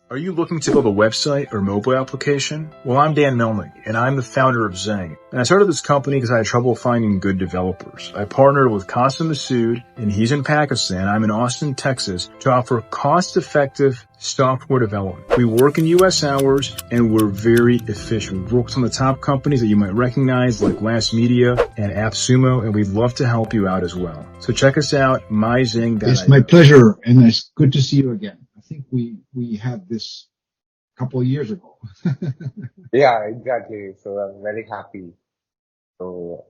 Are you looking to build a website or mobile application? Well, I'm Dan Melnick, and I'm the founder of Zeng. And I started this company because I had trouble finding good developers. I partnered with Qasim Masood, and he's in Pakistan. I'm in Austin, Texas, to offer cost-effective software development. We work in U.S. hours, and we're very efficient. We've worked with some of the top companies that you might recognize, like Last Media and AppSumo, and we'd love to help you out as well. So check us out, myzeng.io. It's my pleasure, and it's good to see you again. I think we had this a couple of years ago. Yeah, exactly. So I'm very happy. So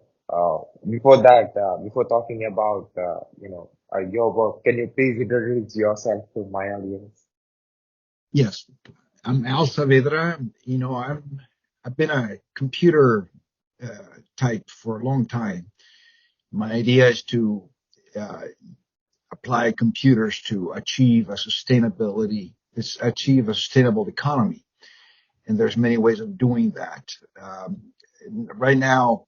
before that, before talking about your work, can you please introduce yourself to my audience? Yes, I'm Al Saavedra. I've been a computer type for a long time. My idea is to apply computers to achieve a sustainable economy. And there's many ways of doing that. Right now,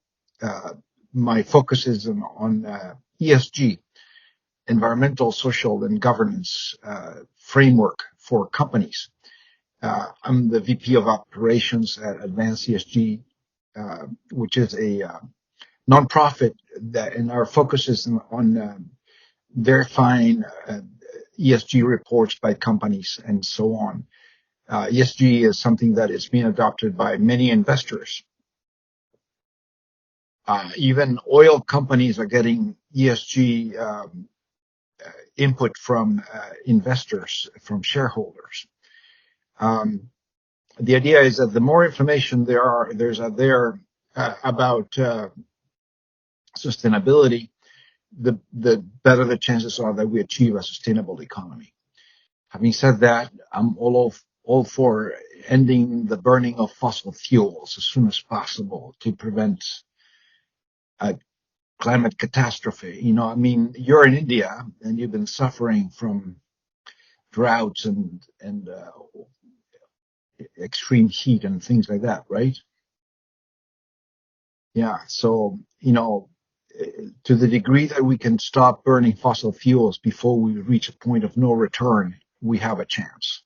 my focus is on ESG, environmental, social, and governance framework for companies. I'm the VP of Operations at Advance ESG, which is a nonprofit and our focus is on verifying ESG reports by companies and so on. ESG is something that is being adopted by many investors. Even oil companies are getting ESG input from investors, from shareholders. The idea is that the more information there's out there about sustainability, the better the chances are that we achieve a sustainable economy. Having said that, I'm all for ending the burning of fossil fuels as soon as possible to prevent a climate catastrophe. You're in India and you've been suffering from droughts and extreme heat and things like that, right? Yeah. So, to the degree that we can stop burning fossil fuels before we reach a point of no return, we have a chance.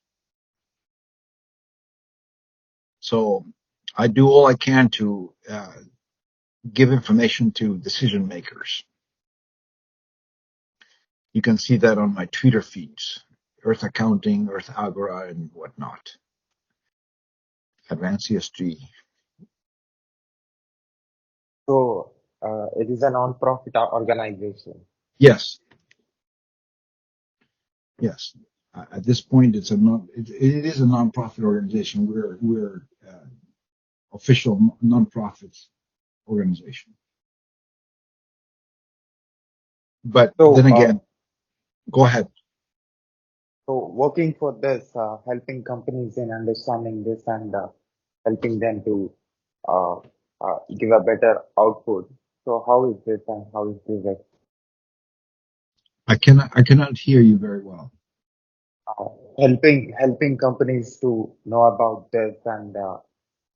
So I do all I can to give information to decision makers. You can see that on my Twitter feeds, Earth Accounting, Earth Agora, and whatnot. Advance ESG. So it is a non-profit organization. Yes. At this point, it is a non-profit organization. We're official non-profit organization. But then again, go ahead. So working for this, helping companies in understanding this and helping them to give a better output. So how is this and how is this? I cannot hear you very well. Helping companies to know about this and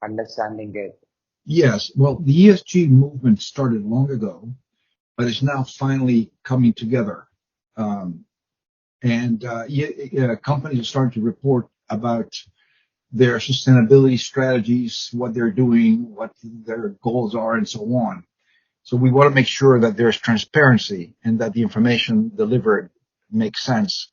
understanding it. Yes, well, the ESG movement started long ago, but it's now finally coming together. Companies are starting to report about their sustainability strategies, what they're doing, what their goals are, and so on. So we want to make sure that there's transparency and that the information delivered makes sense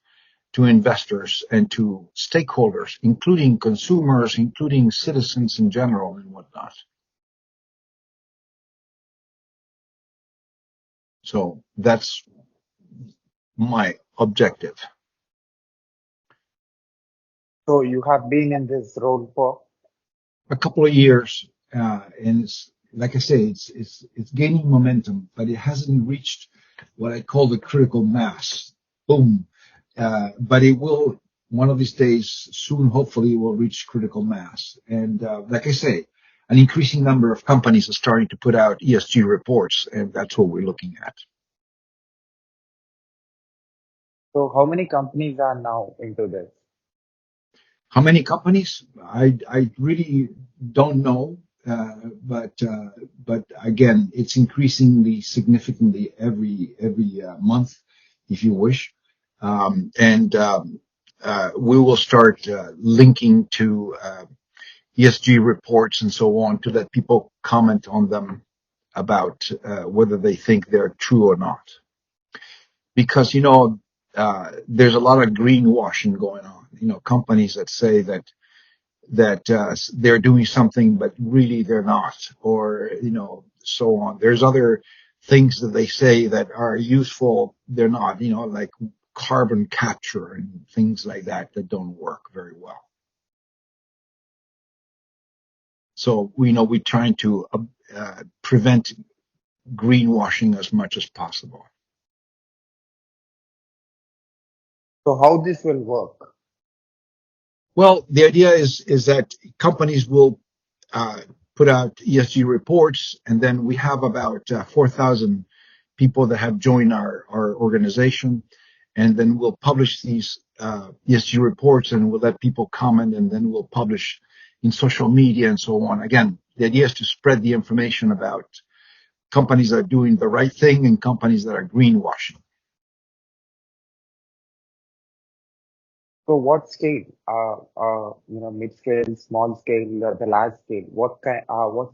to investors and to stakeholders, including consumers, including citizens in general and whatnot. So that's my objective. So you have been in this role for a couple of years, and it's like I say, it's gaining momentum, but it hasn't reached what I call the critical mass. Boom. But it will one of these days soon, hopefully, will reach critical mass. And like I say, an increasing number of companies are starting to put out ESG reports, and that's what we're looking at. So how many companies are now into this? How many companies? I really don't know, but again, it's increasingly significantly every month, if you wish. we will start linking to ESG reports and so on to let people comment on them about whether they think they're true or not. Because, there's a lot of greenwashing going on. Companies that say that they're doing something, but really they're not, or, so on. There's other things that they say that are useful. They're not, like carbon capture and things like that don't work very well. So we're trying to prevent greenwashing as much as possible. So how this will work? Well, the idea is that companies will put out ESG reports, and then we have about 4,000 people that have joined our organization, and then we'll publish these ESG reports, and we'll let people comment, and then we'll publish in social media and so on. Again, the idea is to spread the information about companies that are doing the right thing and companies that are greenwashing. So what scale? Mid scale, small scale, the large scale. What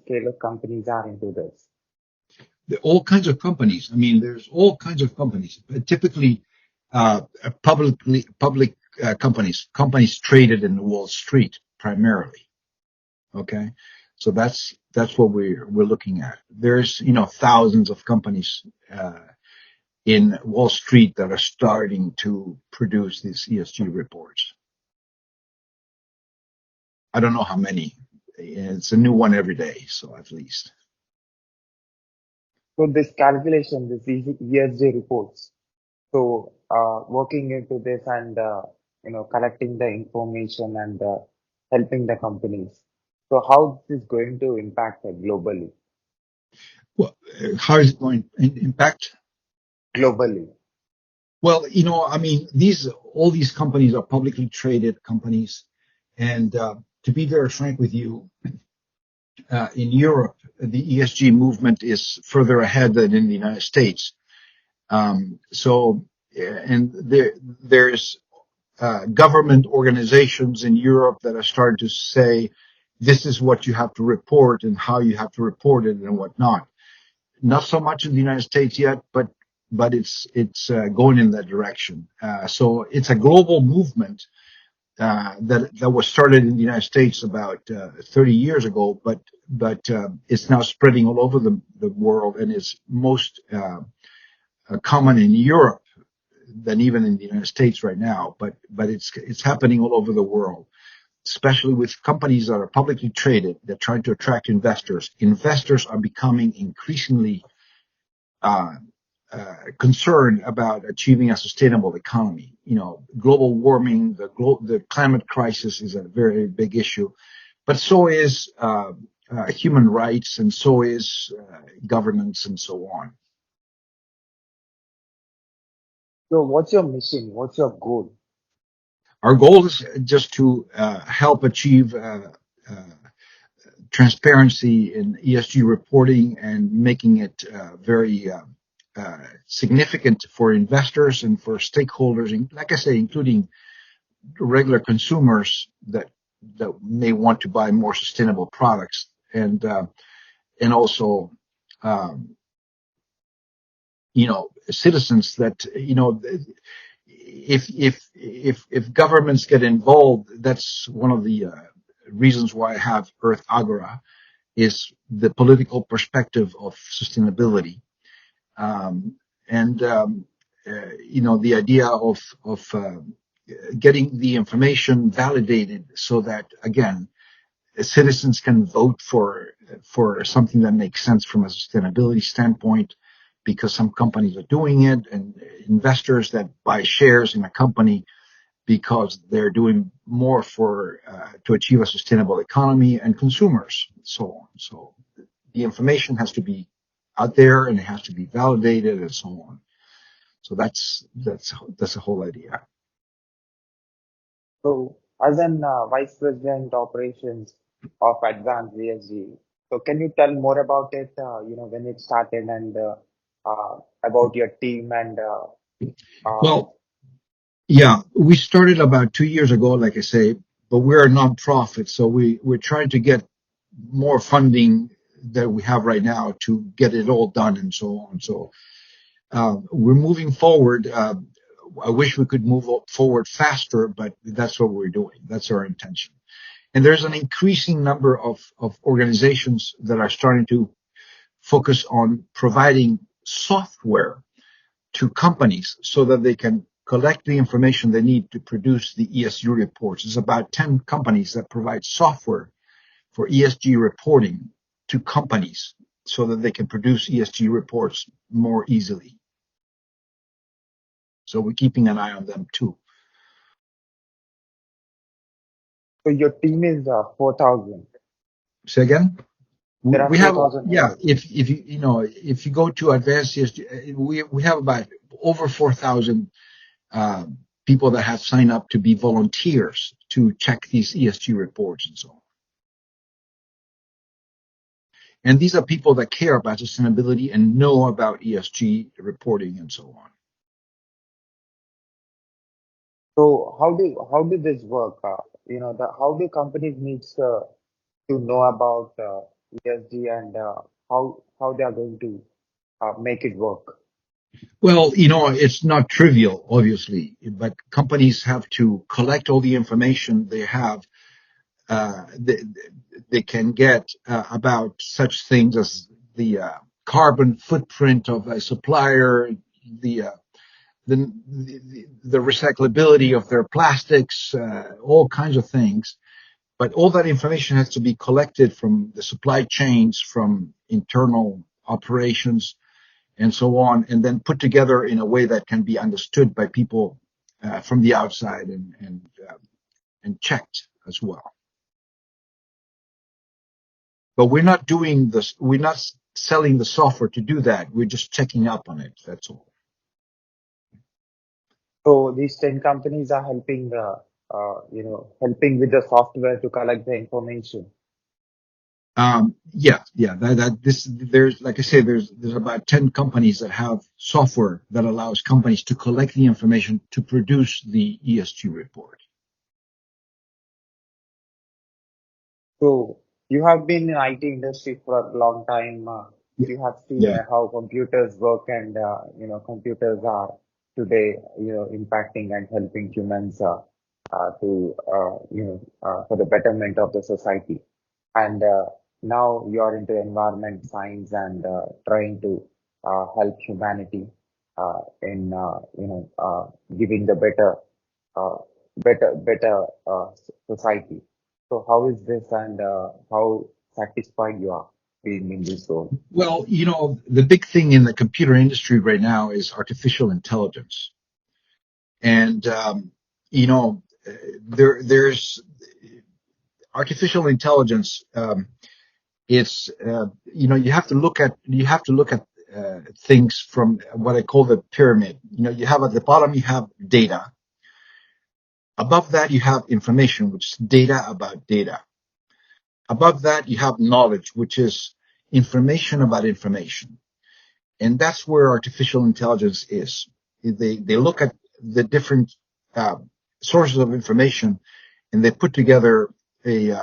scale of companies are into this? All kinds of companies. I mean, there's all kinds of companies. Typically, public companies traded in Wall Street primarily. Okay, so that's what we're looking at. There's thousands of companies in Wall Street that are starting to produce these ESG reports. I don't know how many. It's a new one every day, so at least. So this calculation, this ESG reports. So working into this and collecting the information and helping the companies. So how this is going to impact it globally? Well, how is it going to impact? Globally. Well, I mean, all these companies are publicly traded companies, and to be very frank with you, in Europe, the ESG movement is further ahead than in the United States. And there's government organizations in Europe that are starting to say, this is what you have to report and how you have to report it and whatnot. Not so much in the United States yet, but it's going in that direction. So it's a global movement that was started in the United States about 30 years ago, but it's now spreading all over the world, and is most common in Europe than even in the United States right now. But it's happening all over the world, especially with companies that are publicly traded. They're trying to attract investors. Investors are becoming increasingly concerned about achieving a sustainable economy. Global warming, the climate crisis is a very big issue, but so is human rights, and so is governance, and so on. So what's your mission? What's your goal? Our goal is just to help achieve transparency in ESG reporting and making it very significant for investors and for stakeholders, and like I say, including regular consumers that may want to buy more sustainable products, and also citizens that if governments get involved, that's one of the reasons why I have Earth Agora, is the political perspective of sustainability. The idea of getting the information validated so that, again, citizens can vote for something that makes sense from a sustainability standpoint, because some companies are doing it, and investors that buy shares in a company because they're doing more to achieve a sustainable economy, and consumers, so on. So the information has to be out there, and it has to be validated, and so on. So that's the whole idea. So as an Vice President Operations of Advance ESG, so can you tell more about it, when it started, and about your team and Well, Yeah, we started about 2 years ago, like I say, but we're a nonprofit, so we're trying to get more funding that we have right now to get it all done and so on. So we're moving forward. I wish we could move forward faster, but that's what we're doing. That's our intention. And there's an increasing number of organizations that are starting to focus on providing software to companies so that they can collect the information they need to produce the ESG reports. There's about 10 companies that provide software for ESG reporting to companies so that they can produce ESG reports more easily. So we're keeping an eye on them too. So your team is 4,000. Say again? There are We have, 4,000 yeah, members. if you go to Advance ESG, we have about over 4,000 uh, people that have signed up to be volunteers to check these ESG reports and so on. And these are people that care about sustainability and know about ESG reporting and so on. So how do this work? How do companies needs to know about ESG and how they are going to make it work? Well, it's not trivial, obviously, but companies have to collect all the information they have, uh, they, they can get about such things as the carbon footprint of a supplier, the uh, the recyclability of their plastics, all kinds of things. But all that information has to be collected from the supply chains, from internal operations, and so on, and then put together in a way that can be understood by people from the outside and checked as well. But we're not doing this. We're not selling the software to do that. We're just checking up on it. That's all. So these 10 companies are helping helping with the software to collect the information. Yeah. There's, like I say, there's about 10 companies that have software that allows companies to collect the information to produce the ESG report. So you have been in IT industry for a long time. Yeah. You have seen Yeah. how computers work and computers are today impacting and helping humans to for the betterment of the society. And now you are into environment science and trying to help humanity in giving the uh, better society. So how is this and how satisfied you are being in this role? Well, the big thing in the computer industry right now is artificial intelligence. And, there's artificial intelligence. You have to look at things from what I call the pyramid. You have at the bottom, you have data. Above that, you have information, which is data about data. Above that, you have knowledge, which is information about information. And that's where artificial intelligence is. They look at the different uh, sources of information and they put together a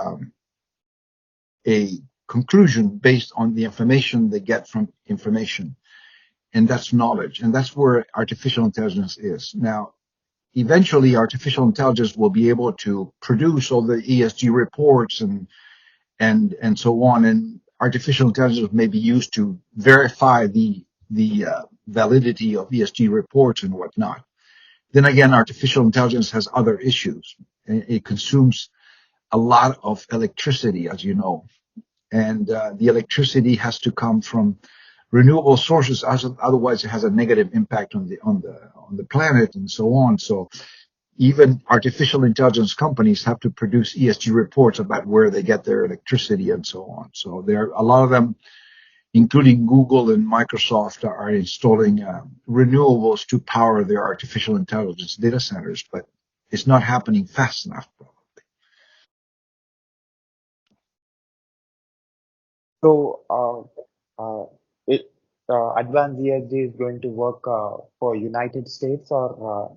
conclusion based on the information they get from information. And that's knowledge. And that's where artificial intelligence is. Now, eventually, artificial intelligence will be able to produce all the ESG reports and so on. And artificial intelligence may be used to verify the validity of ESG reports and whatnot. Then again, artificial intelligence has other issues. It consumes a lot of electricity, as you know, and the electricity has to come from renewable sources. Otherwise, it has a negative impact on the planet and so on. So even artificial intelligence companies have to produce ESG reports about where they get their electricity and so on. So there are a lot of them, including Google and Microsoft, are installing renewables to power their artificial intelligence data centers, but it's not happening fast enough. So Advance ESG is going to work for United States or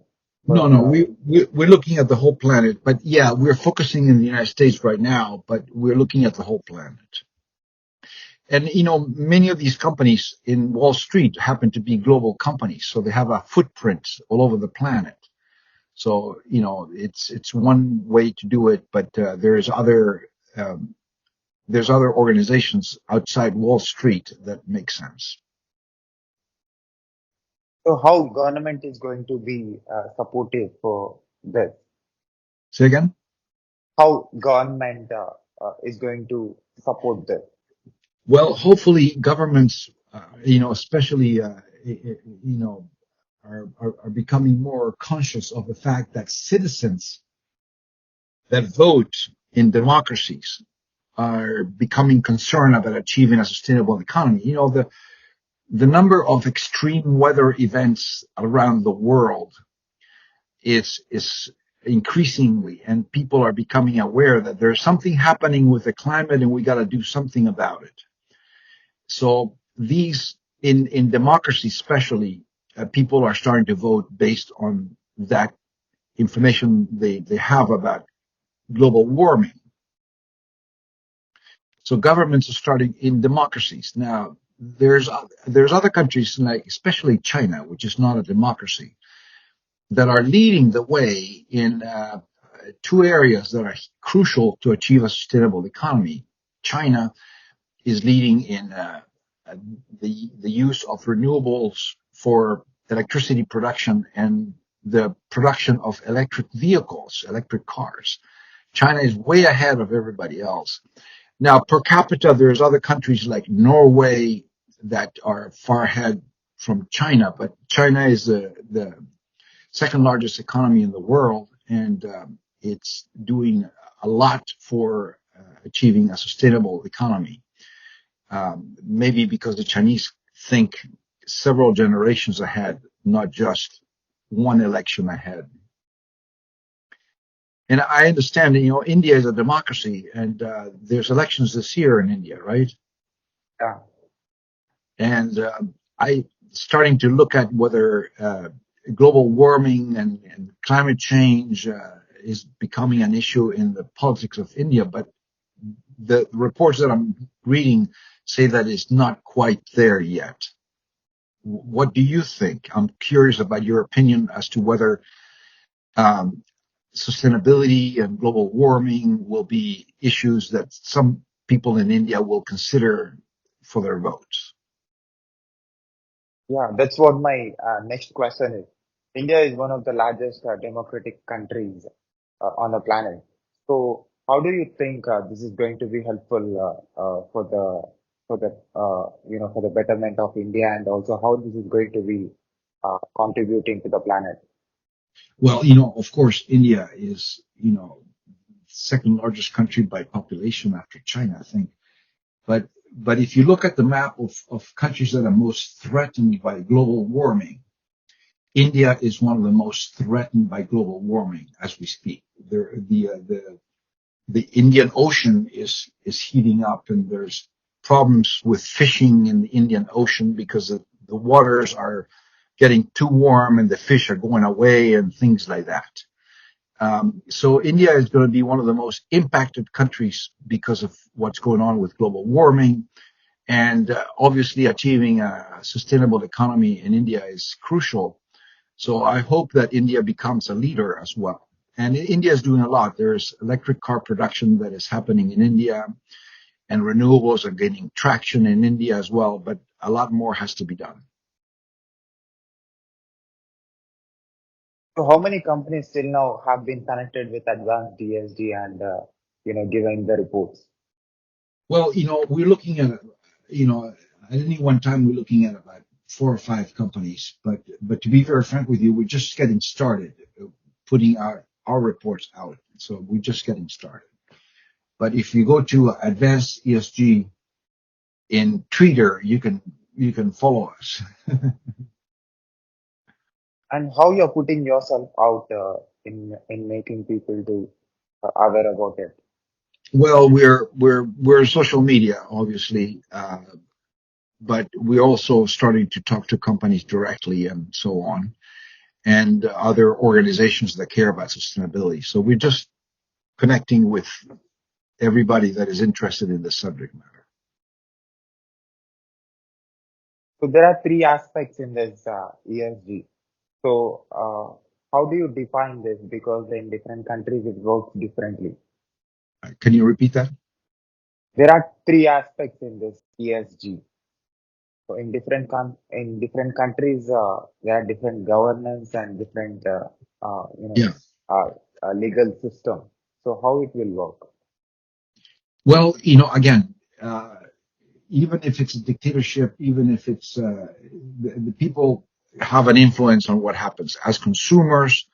No, no, we're looking at the whole planet, but yeah, we're focusing in the United States right now, but we're looking at the whole planet. And, many of these companies in Wall Street happen to be global companies, so they have a footprint all over the planet. So, it's one way to do it, but there's other organizations outside Wall Street that make sense. So how government is going to be supportive for this? Say again? How government is going to support this? Well, hopefully governments, especially, are becoming more conscious of the fact that citizens that vote in democracies are becoming concerned about achieving a sustainable economy. The number of extreme weather events around the world is increasingly, and people are becoming aware that there's something happening with the climate and we got to do something about it. So these, in democracy especially, people are starting to vote based on that information they have about global warming. So governments are starting in democracies. Now, there's other countries, like especially China, which is not a democracy, that are leading the way in two areas that are crucial to achieve a sustainable economy. China is leading in the use of renewables for electricity production and the production of electric vehicles, electric cars. China is way ahead of everybody else. Now, per capita, there's other countries like Norway that are far ahead from China, but China is the second largest economy in the world, and it's doing a lot for achieving a sustainable economy. Maybe because the Chinese think several generations ahead, not just one election ahead. And I understand that, India is a democracy, and there's elections this year in India, right? Yeah. And I starting to look at whether global warming and climate change is becoming an issue in the politics of India, but the reports that I'm reading say that it's not quite there yet. What do you think? I'm curious about your opinion as to whether sustainability and global warming will be issues that some people in India will consider for their votes. Yeah, that's what my next question is. India is one of the largest democratic countries on the planet. So, how do you think this is going to be helpful for the betterment of India, and also how this is going to be contributing to the planet? Well, of course, India is, second largest country by population after China, I think. But if you look at the map of countries that are most threatened by global warming, India is one of the most threatened by global warming as we speak. The Indian Ocean is heating up, and there's problems with fishing in the Indian Ocean because the waters are getting too warm and the fish are going away and things like that. So India is going to be one of the most impacted countries because of what's going on with global warming. And obviously achieving a sustainable economy in India is crucial. So I hope that India becomes a leader as well. And India is doing a lot. There's electric car production that is happening in India, and renewables are gaining traction in India as well, but a lot more has to be done. So, how many companies till now have been connected with Advance ESG and given the reports? Well, we're looking at, at any one time we're looking at about 4 or 5 companies, but to be very frank with you, we're just getting started putting our reports out. So we're just getting started. But if you go to Advance ESG in Twitter, you can follow us. And how you're putting yourself out in making people to aware about it? Well, we're social media, obviously, but we're also starting to talk to companies directly and so on. and other organizations that care about sustainability. So we're just connecting with everybody that is interested in the subject matter. So there are three aspects in this ESG. So how do you define this? Because in different countries it works differently. Can you repeat that? There are three aspects in this ESG. So in different countries, there are different governance and different you know Yeah. legal system. So how it will work? Well, again, even if it's a dictatorship, even if it's the people have an influence on what happens as consumers,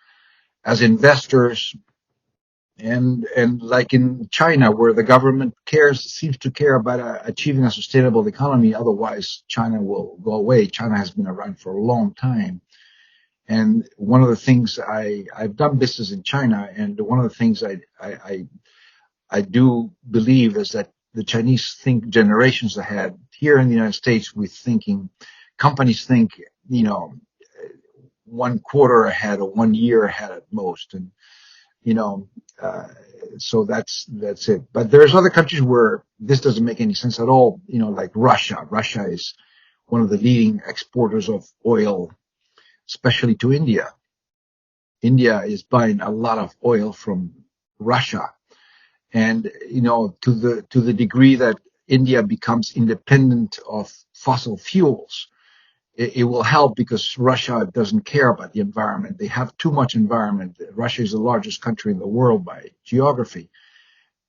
as investors, and like in China, where the government seems to care about achieving a sustainable economy. Otherwise, China will go away. China has been around for a long time. And one of the things I've done business in China, and one of the things I do believe is that the Chinese think generations ahead. Here in the United States, companies think, 1 quarter ahead or 1 year ahead at most. And, so that's it. But there's other countries where this doesn't make any sense at all. Like Russia. Russia is one of the leading exporters of oil, especially to India. India is buying a lot of oil from Russia. And, to the degree that India becomes independent of fossil fuels, it will help because Russia doesn't care about the environment. They have too much environment. Russia is the largest country in the world by geography,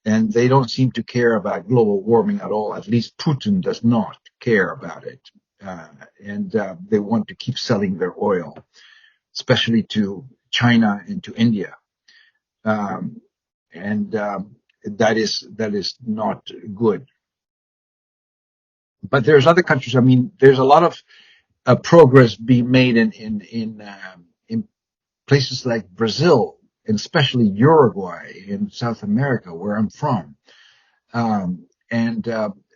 and they don't seem to care about global warming at all. At least Putin does not care about it. And they want to keep selling their oil, especially to China and to India. And that is not good. But there's other countries. I mean, there's a lot of progress being made in places like Brazil, and especially Uruguay in South America, where I'm from. And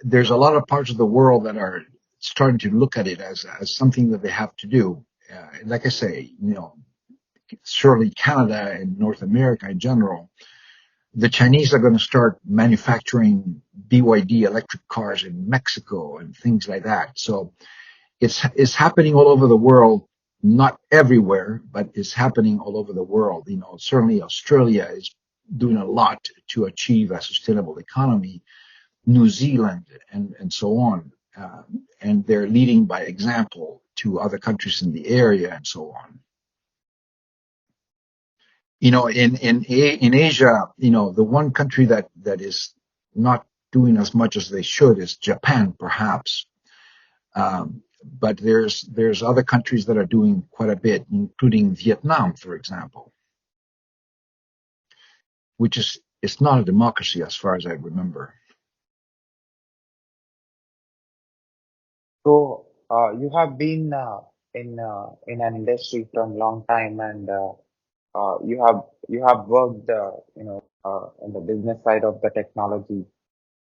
there's a lot of parts of the world that are starting to look at it as something that they have to do. Like I say, surely Canada and North America in general. The Chinese are going to start manufacturing BYD electric cars in Mexico and things like that. So it's happening all over the world, not everywhere, but it's happening all over the world. Certainly Australia is doing a lot to achieve a sustainable economy, New Zealand and so on. And they're leading by example to other countries in the area and so on. In Asia, the one country that is not doing as much as they should is Japan, perhaps. But there's other countries that are doing quite a bit, including Vietnam, for example, which it's not a democracy as far as I remember. So you have been in an industry from long time, and you have worked in the business side of the technology,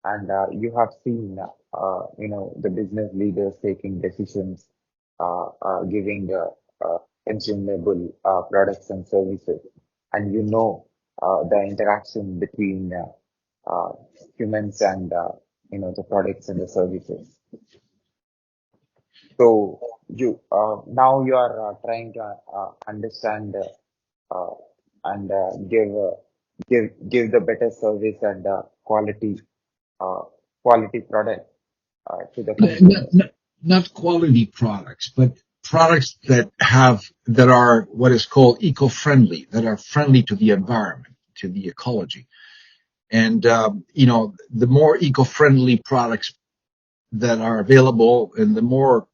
and you have seen the business leaders taking decisions, giving consumable products and services, and the interaction between uh, humans and the products and the services. So now you are trying to understand uh, and give the better service and uh, quality product to the consumer. Not quality products, but products that are what is called eco-friendly, that are friendly to the environment, to the ecology. And the more eco-friendly products that are available, and the more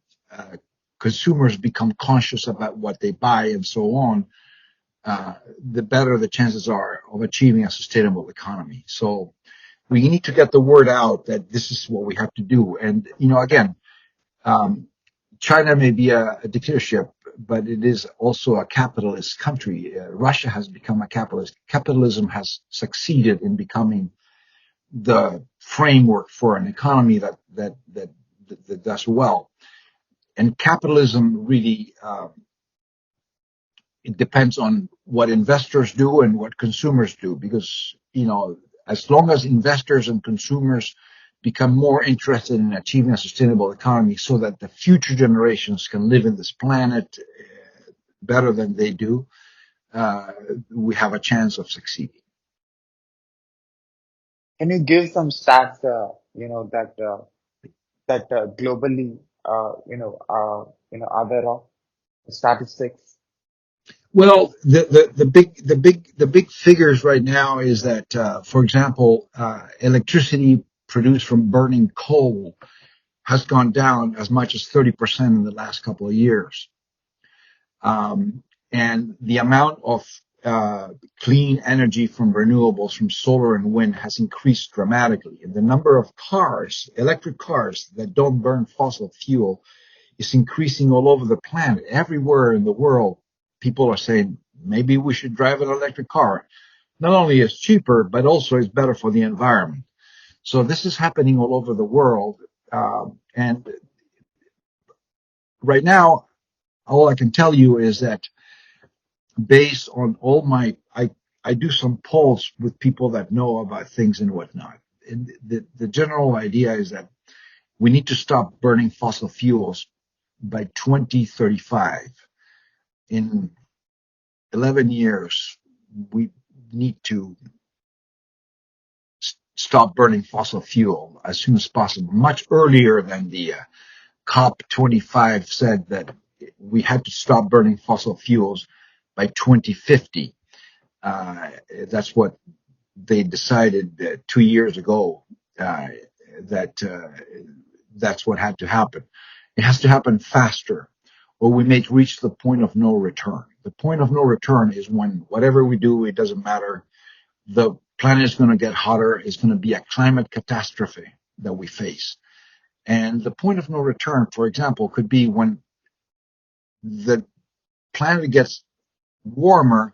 consumers become conscious about what they buy and so on, the better the chances are of achieving a sustainable economy. So we need to get the word out that this is what we have to do. And again, China may be a dictatorship, but it is also a capitalist country. Russia has become a capitalist. Capitalism has succeeded in becoming the framework for an economy that does well. And capitalism really it depends on what investors do and what consumers do, because, as long as investors and consumers become more interested in achieving a sustainable economy so that the future generations can live in this planet better than they do, we have a chance of succeeding. Can you give some stats, that globally, other statistics? Well, the big figures right now is that, for example, electricity produced from burning coal has gone down as much as 30% in the last couple of years. And the amount of clean energy from renewables, from solar and wind, has increased dramatically. And the number of cars, electric cars that don't burn fossil fuel, is increasing all over the planet. Everywhere in the world, people are saying, maybe we should drive an electric car. Not only is cheaper, but also is better for the environment. So this is happening all over the world. And right now, all I can tell you is that based on I do some polls with people that know about things and whatnot. And the general idea is that we need to stop burning fossil fuels by 2035. In 11 years, we need to stop burning fossil fuel as soon as possible, much earlier than the COP25 said that we had to stop burning fossil fuels by 2050. That's what they decided 2 years ago, that that's what had to happen. It has to happen faster, or we may reach the point of no return. The point of no return is when whatever we do, it doesn't matter. The planet is going to get hotter. It's going to be a climate catastrophe that we face. And the point of no return, for example, could be when the planet gets warmer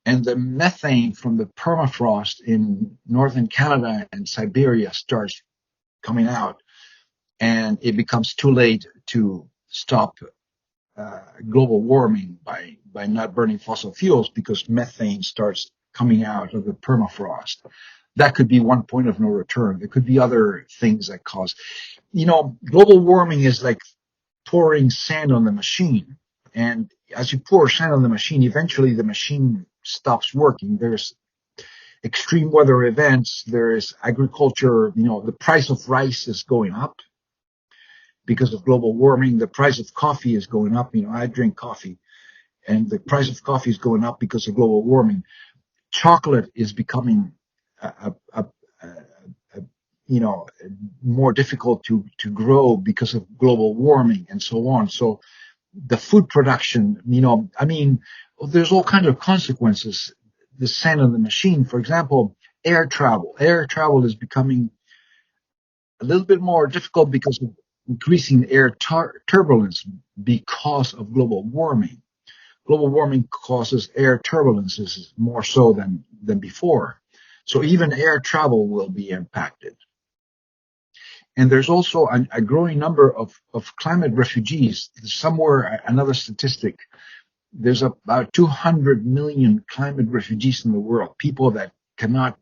and the methane from the permafrost in northern Canada and Siberia starts coming out, and it becomes too late to stop global warming by not burning fossil fuels because methane starts coming out of the permafrost. That could be one point of no return. There could be other things that cause. Global warming is like pouring sand on the machine. And as you pour sand on the machine, eventually the machine stops working. There's extreme weather events. There is agriculture. The price of rice is going up because of global warming. The price of coffee is going up. I drink coffee, and the price of coffee is going up because of global warming. Chocolate is becoming more difficult to grow because of global warming and so on. So the food production, there's all kinds of consequences. The sand on the machine, for example, air travel. Air travel is becoming a little bit more difficult because of increasing air turbulence because of global warming. Global warming causes air turbulences more so than before. So even air travel will be impacted. And there's also a growing number of climate refugees. Somewhere, another statistic, there's about 200 million climate refugees in the world, people that cannot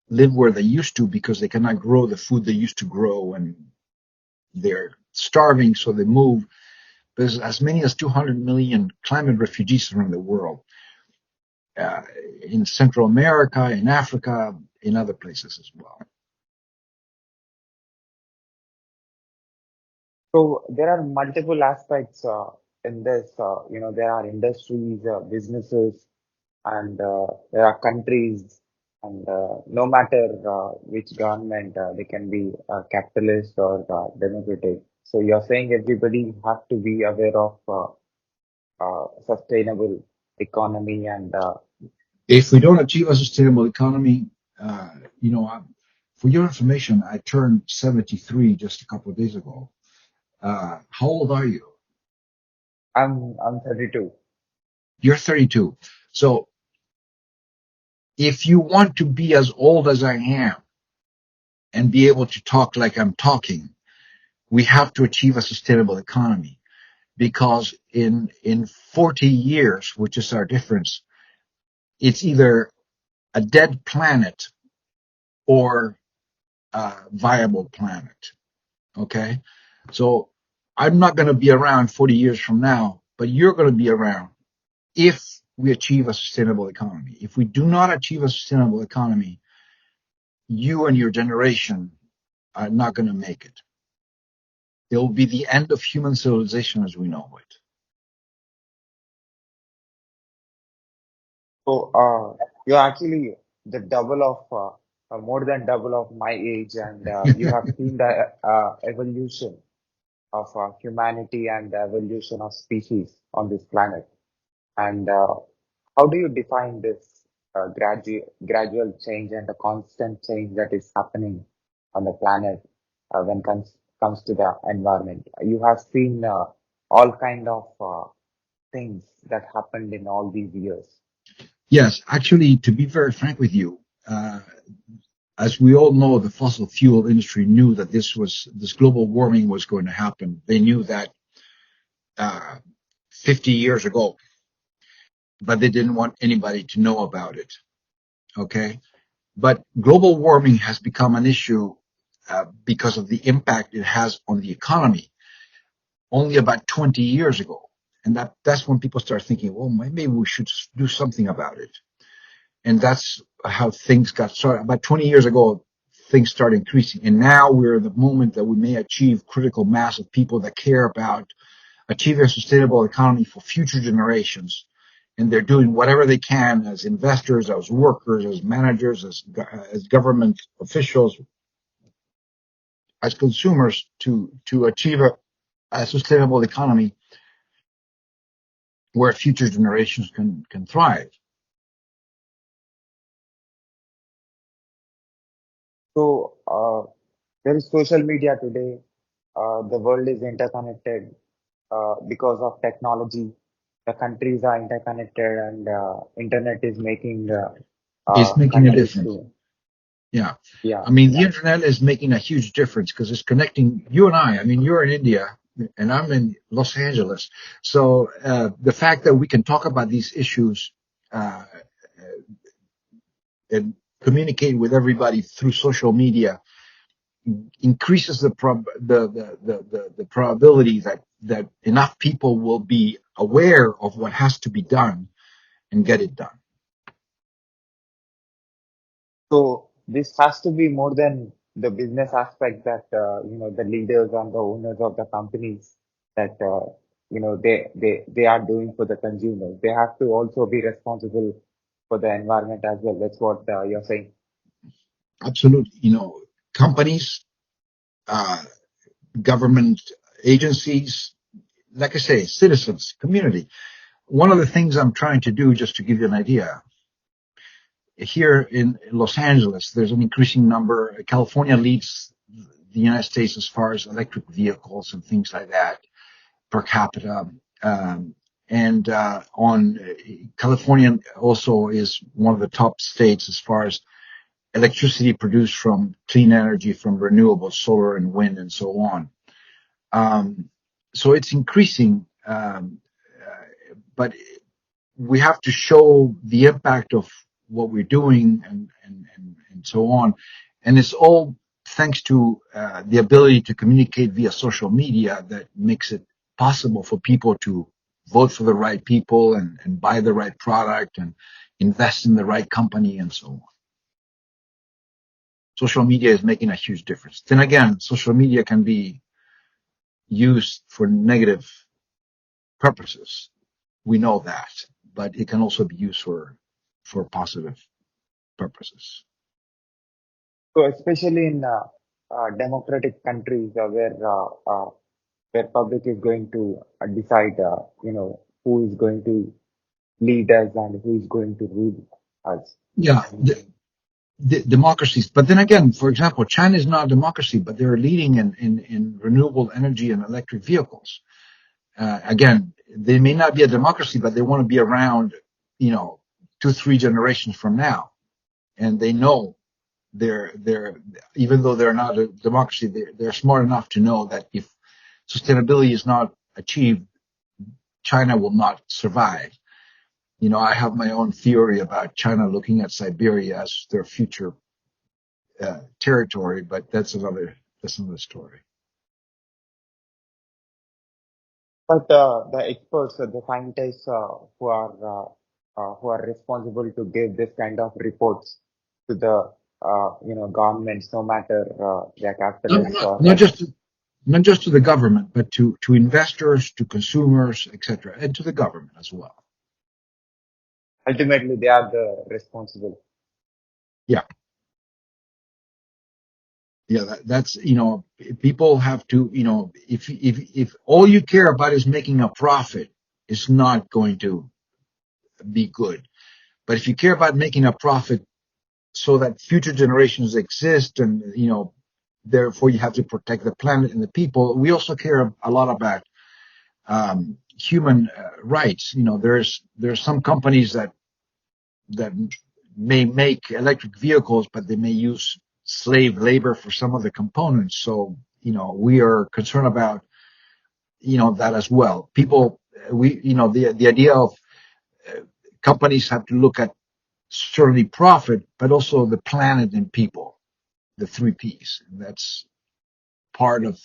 live where they used to because they cannot grow the food they used to grow, and they're starving, so they move. There's as many as 200 million climate refugees around the world, in Central America, in Africa, in other places as well. So there are multiple aspects in this. There are industries, businesses, and there are countries, and no matter which government, they can be capitalist or democratic. So you're saying everybody has to be aware of sustainable economy and If we don't achieve a sustainable economy, for your information, I turned 73 just a couple of days ago. How old are you? I'm 32. You're 32. So if you want to be as old as I am and be able to talk like I'm talking, we have to achieve a sustainable economy. because in 40 years, which is our difference, it's either a dead planet or a viable planet. Okay? So I'm not going to be around 40 years from now, but you're going to be around if we achieve a sustainable economy. If we do not achieve a sustainable economy, you and your generation are not going to make it. It will be the end of human civilization as we know it. So, you're actually the double of, more than double of my age, and you have seen the evolution of humanity and the evolution of species on this planet. And how do you define this gradual change and the constant change that is happening on the planet when comes to the environment? You have seen all kind of things that happened in all these years. Yes, actually, to be very frank with you, as we all know, the fossil fuel industry knew that this global warming was going to happen. They knew that 50 years ago, but they didn't want anybody to know about it. Okay, but global warming has become an issue because of the impact it has on the economy only about 20 years ago. And that's when people start thinking, well, maybe we should do something about it. And that's how things got started. About 20 years ago, things started increasing. And now we're in the moment that we may achieve critical mass of people that care about achieving a sustainable economy for future generations. And they're doing whatever they can as investors, as workers, as managers, as government officials, as consumers to achieve a sustainable economy where future generations can thrive. So there is social media today. The world is interconnected because of technology. The countries are interconnected, and internet is making It's making a countries difference. to, Yeah. yeah. I mean, the internet is making a huge difference because it's connecting you and I. I mean, you're in India and I'm in Los Angeles. So the fact that we can talk about these issues uh, and communicate with everybody through social media increases the probability that enough people will be aware of what has to be done and get it done. So this has to be more than the business aspect that the leaders and the owners of the companies that they are doing for the consumers. They have to also be responsible for the environment as well. That's what you're saying. Absolutely. Companies, uh, government agencies, like I say, citizens, community. One of the things I'm trying to do, just to give you an idea, here in Los Angeles, there's an increasing number. California leads the United States as far as electric vehicles and things like that per capita. And on California also is one of the top states as far as electricity produced from clean energy, from renewables, solar and wind, and so on. So it's increasing, but we have to show the impact of what we're doing and so on. And it's all thanks to the ability to communicate via social media that makes it possible for people to vote for the right people and buy the right product and invest in the right company and so on. Social media is making a huge difference. Then again, social media can be used for negative purposes. We know that, but it can also be used for positive purposes. So especially in democratic countries where public is going to decide, who is going to lead us and who is going to rule us. Yeah, the democracies. But then again, for example, China is not a democracy, but they're leading in renewable energy and electric vehicles. Again, they may not be a democracy, but they want to be around, 2-3 generations from now, and they know they're even though they're not a democracy, they're smart enough to know that if sustainability is not achieved China will not survive. I have my own theory about China looking at Siberia as their future territory, but that's another story. But the experts, the scientists who are responsible to give this kind of reports to the governments, no matter their capitalists or Not just to the government, but to investors, to consumers, etc., and to the government as well. ultimately they are the responsible. Yeah. Yeah, that's, people have to, if all you care about is making a profit, it's not going to be good. But if you care about making a profit so that future generations exist, and, therefore you have to protect the planet and the people, we also care a lot about human rights. There's some companies that may make electric vehicles, but they may use slave labor for some of the components. So, we are concerned about, that as well. The idea of companies have to look at certainly profit, but also the planet and people, the 3 Ps. And that's part of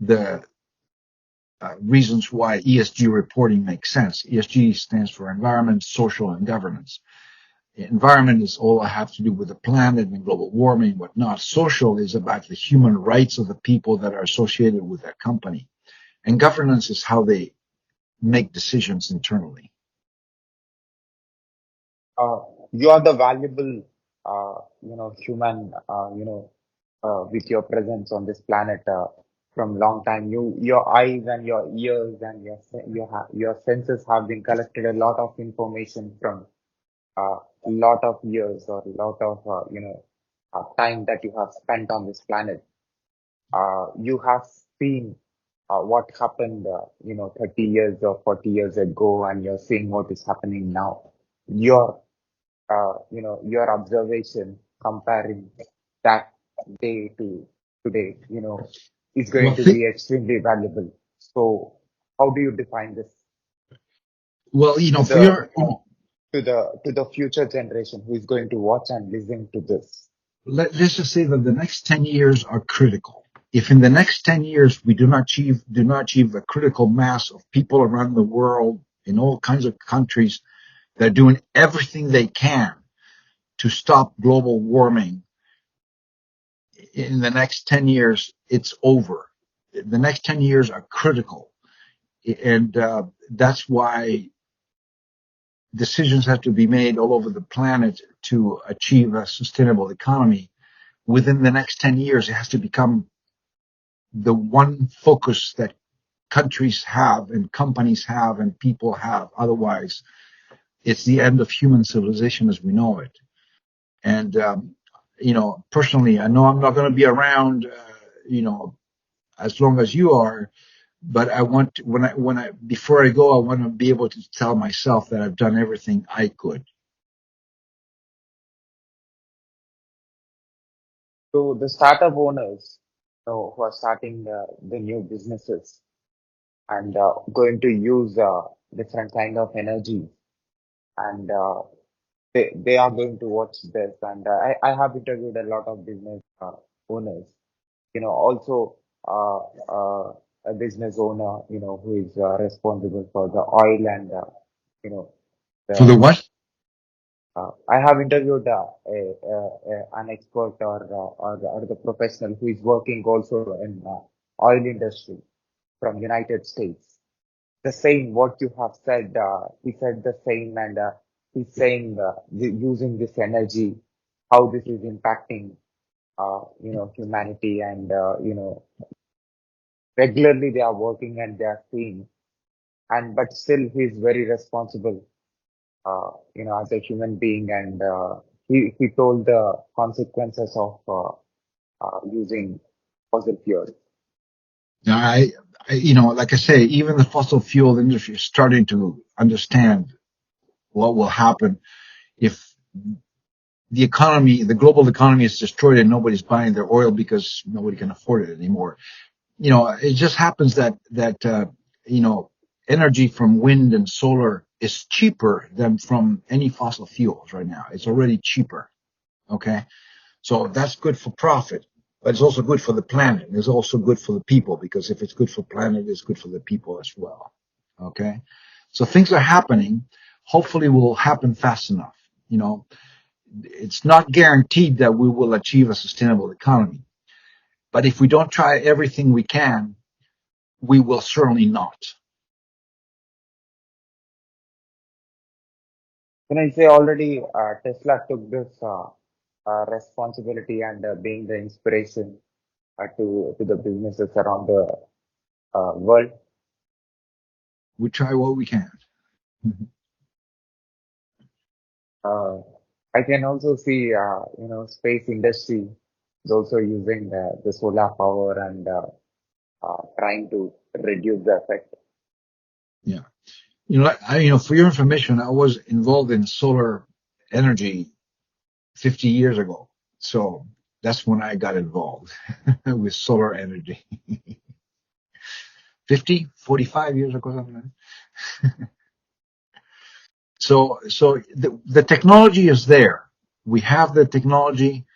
the reasons why ESG reporting makes sense. ESG stands for environment, social, and governance. Environment is all I have to do with the planet and global warming, whatnot. Social is about the human rights of the people that are associated with that company. And governance is how they make decisions internally. You are the valuable, human, with your presence on this planet from long time. Your eyes and your ears and your senses have been collected a lot of information from a lot of years or a lot of time that you have spent on this planet. You have seen what happened 30 years or 40 years ago, and you're seeing what is happening now. Your observation comparing that day to today, is going to be extremely valuable. So how do you define this Well, to for your, the future generation who is going to watch and listen to this? let's just say that the next 10 years are critical. If in the next 10 years we do not achieve a critical mass of people around the world in all kinds of countries that are doing everything they can to stop global warming, in the next 10 years, it's over. The next 10 years are critical. And that's why decisions have to be made all over the planet to achieve a sustainable economy. Within the next 10 years, it has to become the one focus that countries have and companies have and people have. Otherwise, it's the end of human civilization as we know it. And, personally, I know I'm not going to be around, as long as you are, but I want to, before I go, I want to be able to tell myself that I've done everything I could. So the startup owners, who are starting the new businesses and going to use different kind of energy, and they are going to watch this. And I have interviewed a lot of business owners, also a business owner, who is responsible for the oil and you know For the the what? I have interviewed an expert or the professional who is working also in oil industry from United States. The same what you have said, he said the same, and he's saying using this energy, how this is impacting humanity, and regularly they are working and they are seeing, and but still he's very responsible, as a human being, and he told the consequences of using fossil fuels. Like I say, even the fossil fuel industry is starting to understand what will happen if the global economy is destroyed and nobody's buying their oil because nobody can afford it anymore. It just happens that energy from wind and solar is cheaper than from any fossil fuels right now. It's already cheaper. Okay. So that's good for profit, but it's also good for the planet. It's also good for the people, because if it's good for planet, it's good for the people as well. Okay. So things are happening. Hopefully will happen fast enough. You know, it's not guaranteed that we will achieve a sustainable economy, but if we don't try everything we can, we will certainly not. Can I say already Tesla took this responsibility and being the inspiration to the businesses around the world? We try what we can. Uh, I can also see, space industry is also using the solar power and trying to reduce the effect. Yeah. For your information, I was involved in solar energy 50 years ago. So that's when I got involved with solar energy. 45 years ago, something like that. So the technology is there. We have the technology.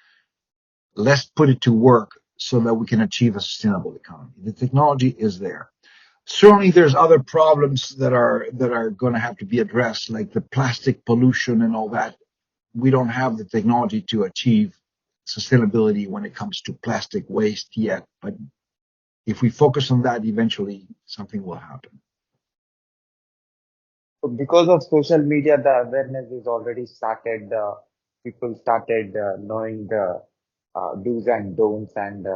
Let's put it to work so that we can achieve a sustainable economy. The technology is there. Certainly there's other problems that are going to have to be addressed, like the plastic pollution and all that. We don't have the technology to achieve sustainability when it comes to plastic waste yet, but if we focus on that, eventually something will happen. So because of social media, the awareness is already started. People started knowing the do's and don'ts and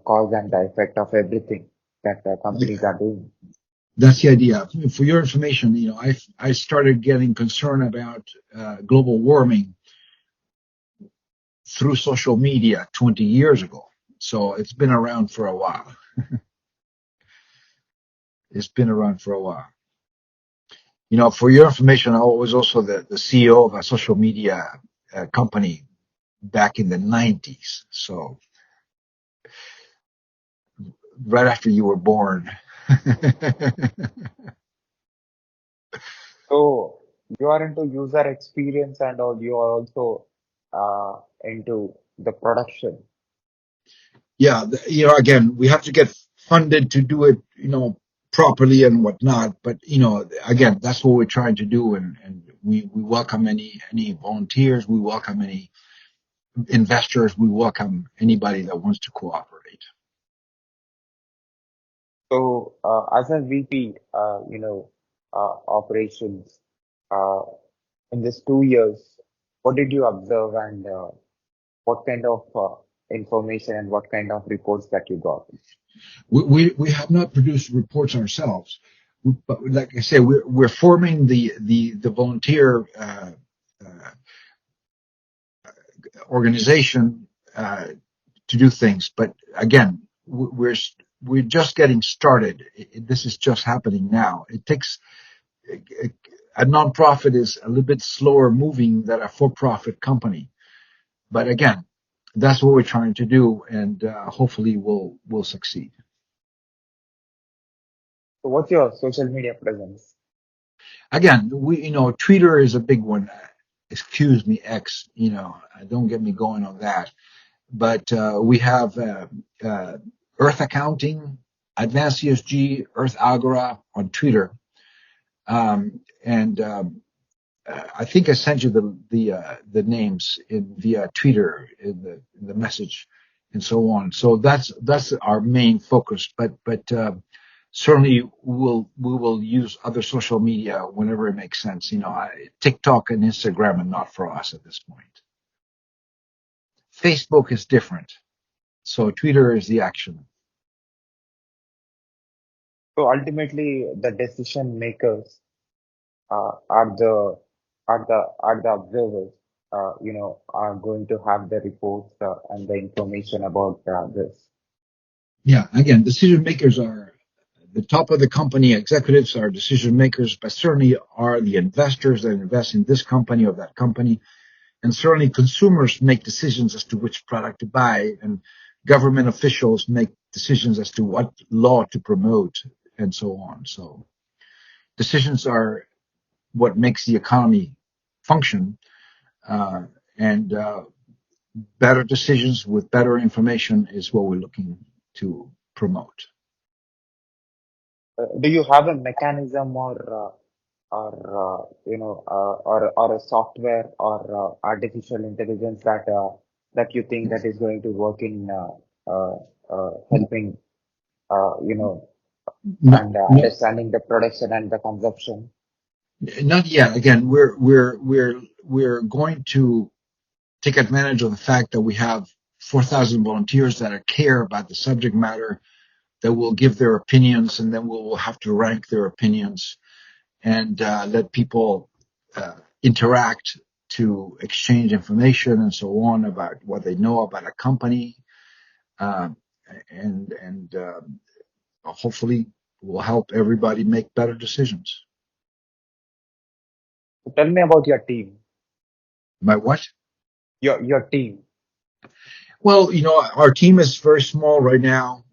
cause and the effect of everything that companies are doing. That's the idea. For your information, I started getting concerned about global warming through social media 20 years ago. So it's been around for a while. It's been around for a while. For your information, I was also the CEO of a social media company back in the 90s. So right after you were born. So you are into user experience and all. You are also into the production. Yeah, again, we have to get funded to do it, properly and whatnot. But again, that's what we're trying to do, and we welcome any volunteers, we welcome any investors, we welcome anybody that wants to cooperate. So as a VP, operations, in this 2 years, what did you observe and what kind of information and what kind of reports that you got? We have not produced reports ourselves, but like I say, we're forming the volunteer organization to do things. But again, we're just getting started. This is just happening now. It takes a nonprofit is a little bit slower moving than a for-profit company. But again, that's what we're trying to do, and hopefully we'll succeed. So what's your social media presence? Again, Twitter is a big one. Excuse me, X. Don't get me going on that. But we have Earth Accounting, Advance ESG, Earth Agora on Twitter, and I think I sent you the names via Twitter in the message and so on. So that's our main focus. But certainly we will use other social media whenever it makes sense. TikTok and Instagram are not for us at this point. Facebook is different. So Twitter is the action. So ultimately, the decision makers are the observers. Are going to have the reports and the information about this. Yeah, again, decision makers are the top of the company. Executives are decision makers, but certainly are the investors that invest in this company or that company. And certainly consumers make decisions as to which product to buy, and government officials make decisions as to what law to promote and so on. So decisions are what makes the economy function, and better decisions with better information is what we're looking to promote. Do you have a mechanism or a software or artificial intelligence that you think that is going to work in helping No, and no, understanding the production and the consumption? not yet. Again, we're going to take advantage of the fact that we have 4,000 volunteers that care about the subject matter, that will give their opinions, and then we'll have to rank their opinions and let people interact to exchange information and so on about what they know about a company, uh, and hopefully will help everybody make better decisions. So tell me about your team. My what? Your team. Well, our team is very small right now.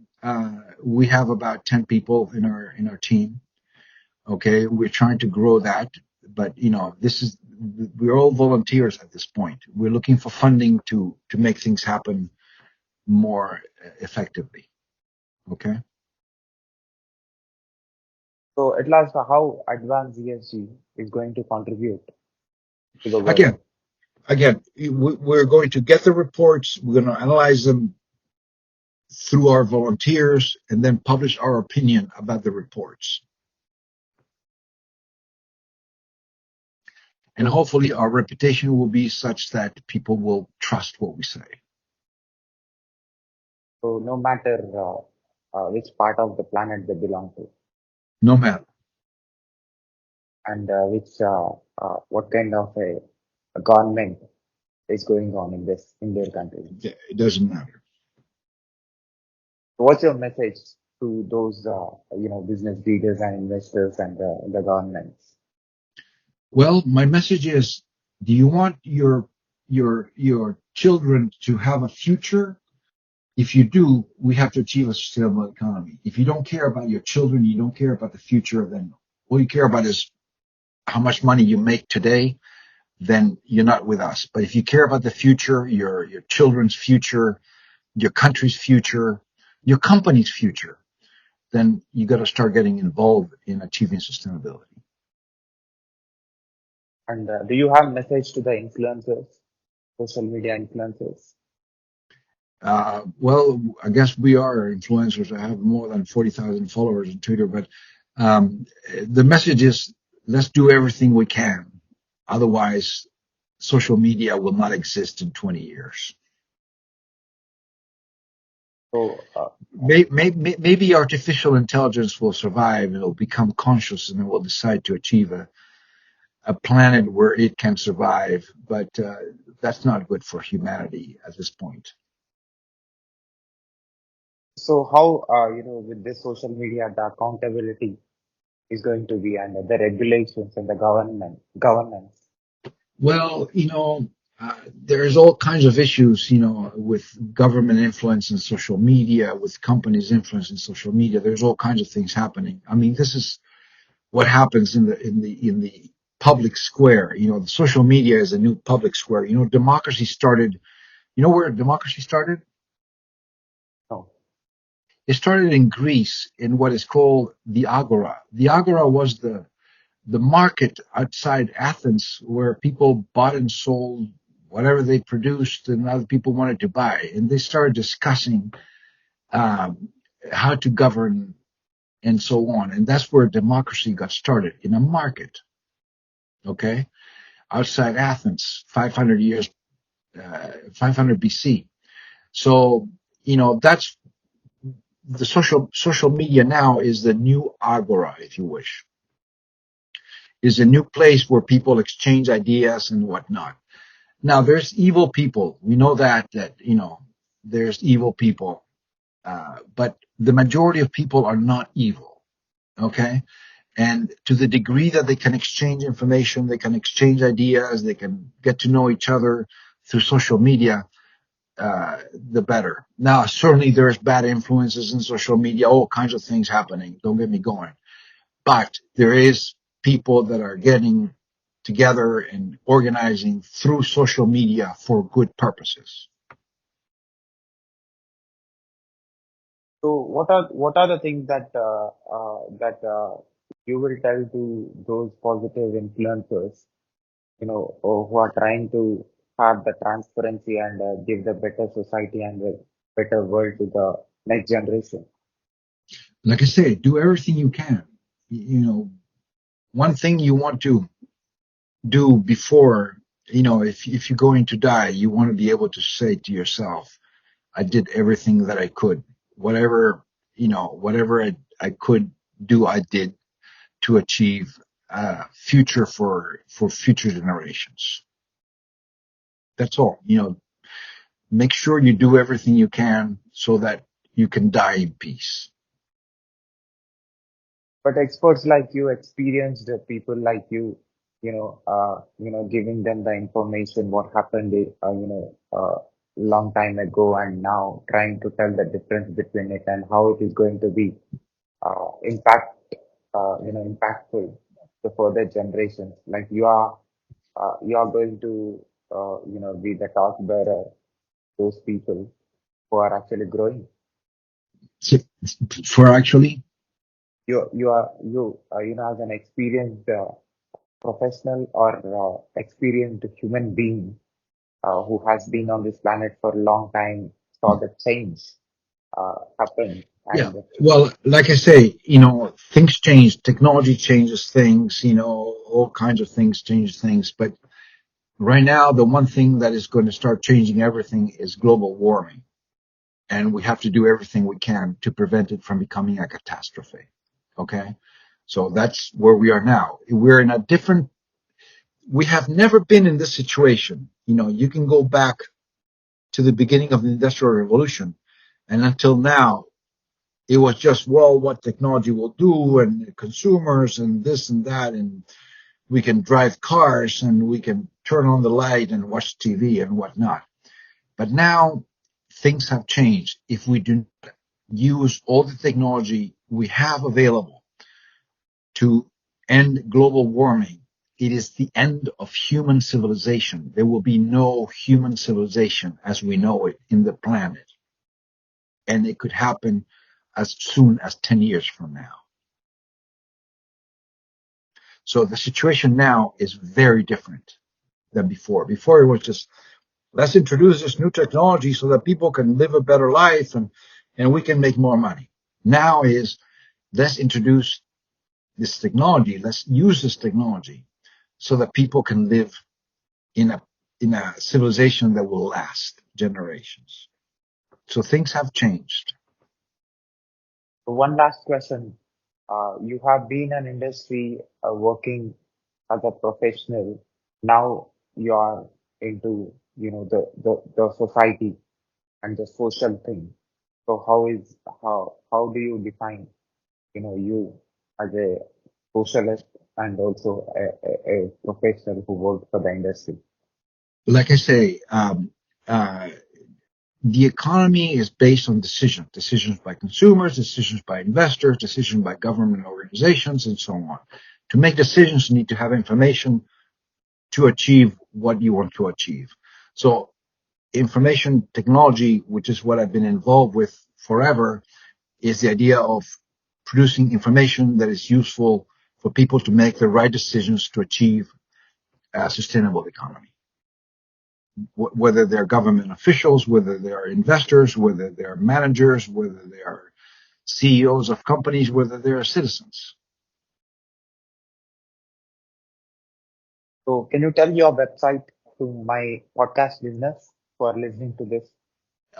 We have about 10 people in our team. Okay, we're trying to grow that, but we're all volunteers at this point. We're looking for funding to make things happen more effectively. Okay. So at last, how Advance ESG is going to contribute to the world? Again, we're going to get the reports. We're going to analyze them through our volunteers and then publish our opinion about the reports. And hopefully our reputation will be such that people will trust what we say. So no matter which part of the planet they belong to, No matter. and what kind of a government is going on in their country. It doesn't matter. What's your message to those business leaders and investors and the governments? Well, my message is: do you want your children to have a future? If you do, we have to achieve a sustainable economy. If you don't care about your children, you don't care about the future, then all you care about is how much money you make today, then you're not with us. But if you care about the future, your children's future, your country's future, your company's future, then you got to start getting involved in achieving sustainability. And do you have a message to the influencers, social media influencers? Well, I guess we are influencers. I have more than 40,000 followers on Twitter, but the message is: let's do everything we can. Otherwise, social media will not exist in 20 years. So Maybe artificial intelligence will survive and it'll become conscious and it will decide to achieve a planet where it can survive, but that's not good for humanity at this point. So how with this social media the accountability is going to be and the regulations and the governance? Well, there's all kinds of issues, with government influence in social media, with companies' influence in social media. There's all kinds of things happening. I mean, this is what happens in the public square. The social media is a new public square. Democracy started. You know where democracy started? No. It started in Greece in what is called the Agora. The Agora was the market outside Athens where people bought and sold whatever they produced and other people wanted to buy. And they started discussing how to govern and so on. And that's where democracy got started, in a market. Okay? Outside Athens, 500 BC. So, that's the social media now is the new agora, if you wish. Is a new place where people exchange ideas and whatnot. Now, there's evil people. We know that there's evil people. But the majority of people are not evil. Okay? And to the degree that they can exchange information, they can exchange ideas, they can get to know each other through social media, the better. Now, certainly there's bad influences in social media, all kinds of things happening. Don't get me going. but there is people that are getting together and organizing through social media for good purposes. So what are the things that you will tell to those positive influencers, who are trying to have the transparency and give the better society and the better world to the next generation? Like I say, do everything you can. One thing you want to do before, if you're going to die, you want to be able to say to yourself, I did everything that I could. Whatever I could do, I did to achieve future for future generations. That's all. Make sure you do everything you can so that you can die in peace. But experts like you, experienced people like you, giving them the information what happened, long time ago and now, trying to tell the difference between it and how it is going to be impactful to further generations. Like you are going to, be the torch bearer, those people who are actually growing. For actually, As an experienced professional or experienced human being who has been on this planet for a long time, saw the change happen. yeah. And Well, like I say, things change. Technology changes things. All kinds of things change things. But right now, the one thing that is going to start changing everything is global warming. And we have to do everything we can to prevent it from becoming a catastrophe. Okay? So that's where we are now. We have never been in this situation. You can go back to the beginning of the Industrial Revolution, and until now, it was just, well, what technology will do, and consumers, and this and that, and we can drive cars, and we can turn on the light and watch TV and whatnot. But now things have changed. If we do not use all the technology we have available to end global warming, it is the end of human civilization. There will be no human civilization as we know it in the planet. And it could happen as soon as 10 years from now. So the situation now is very different than before. Before it was just, let's introduce this new technology so that people can live a better life and we can make more money. Now is, let's introduce this technology. Let's use this technology so that people can live in a civilization that will last generations. So things have changed. one last question. You have been in industry working as a professional. Now you are into, the society and the social thing. So how do you define, you as a socialist and also a professional who works for the industry? Like I say, the economy is based on decisions by consumers, decisions by investors, decisions by government organizations, and so on. To make decisions, you need to have information to achieve what you want to achieve. So information technology, which is what I've been involved with forever, is the idea of producing information that is useful for people to make the right decisions to achieve a sustainable economy. Whether they're government officials, whether they are investors, whether they are managers, whether they are CEOs of companies, whether they are citizens. So can you tell your website to my podcast listeners who are listening to this?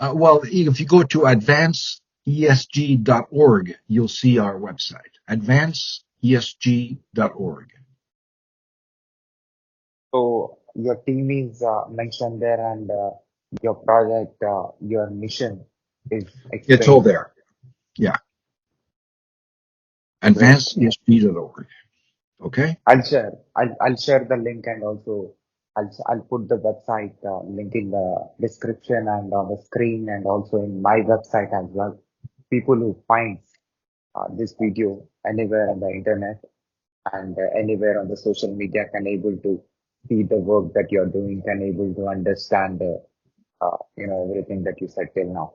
Well, if you go to advanceesg.org, you'll see our website, advanceesg.org. So your team is mentioned there, and your project, your mission is It's all explained there. there. Yeah, Great. advanceesg.org. Okay? I'll share the link, and also I'll put the website link in the description and on the screen, and also in my website as well. People who find this video anywhere on the internet and anywhere on the social media can able to see the work that you're doing, can able to understand, everything that you said till now.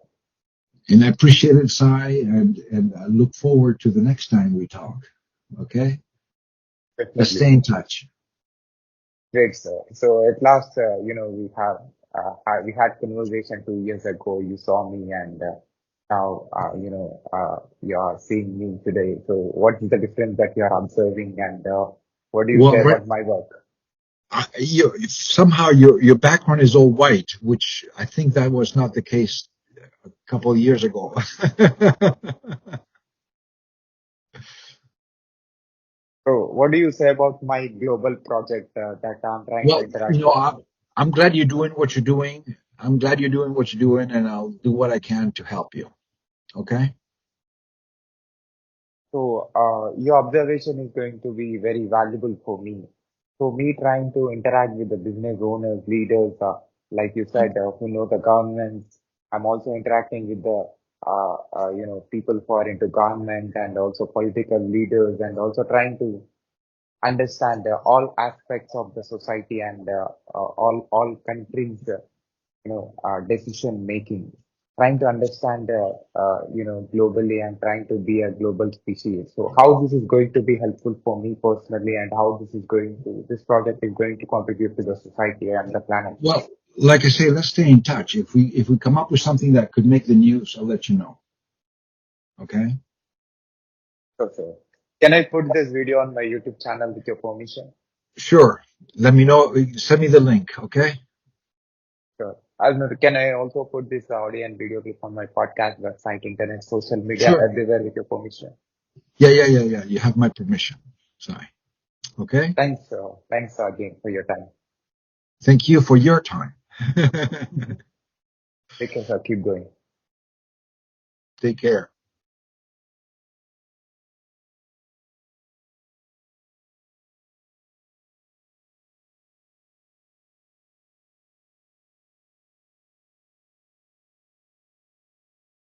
And I appreciate it, Sai, and I look forward to the next time we talk. Okay? Let's Definitely. stay in touch. Great, sir. So at last, we had conversation 2 years ago. You saw me, and now, you are seeing me today. So what is the difference that you are observing, and what do you Well, say about my work? somehow your background is all white, which I think that was not the case a couple of years ago. So what do you say about my global project that I'm trying to Well, interact with? I'm glad you're doing what you're doing. I'm glad you're doing what you're doing, and I'll do what I can to help you. Okay? So your observation is going to be very valuable for me. So me trying to interact with the business owners, leaders, like you said, who know the governments. I'm also interacting with the people who are into government and also political leaders, and also trying to understand all aspects of the society and all countries, decision making, trying to understand, globally and trying to be a global species. So how this is going to be helpful for me personally, and how this project is going to contribute to the society and the planet. Well, like I say, let's stay in touch. If we come up with something that could make the news, I'll let you know. Okay? So can I put this video on my YouTube channel with your permission? Sure. Let me know. Send me the link. Okay? Sure. Can I also put this audio and video clip on my podcast, website, internet, social media, Sure. everywhere with your permission? Yeah. You have my permission. Sorry. Okay? Thanks again for your time. Thank you for your time. Take care, sir. Keep going. Take care.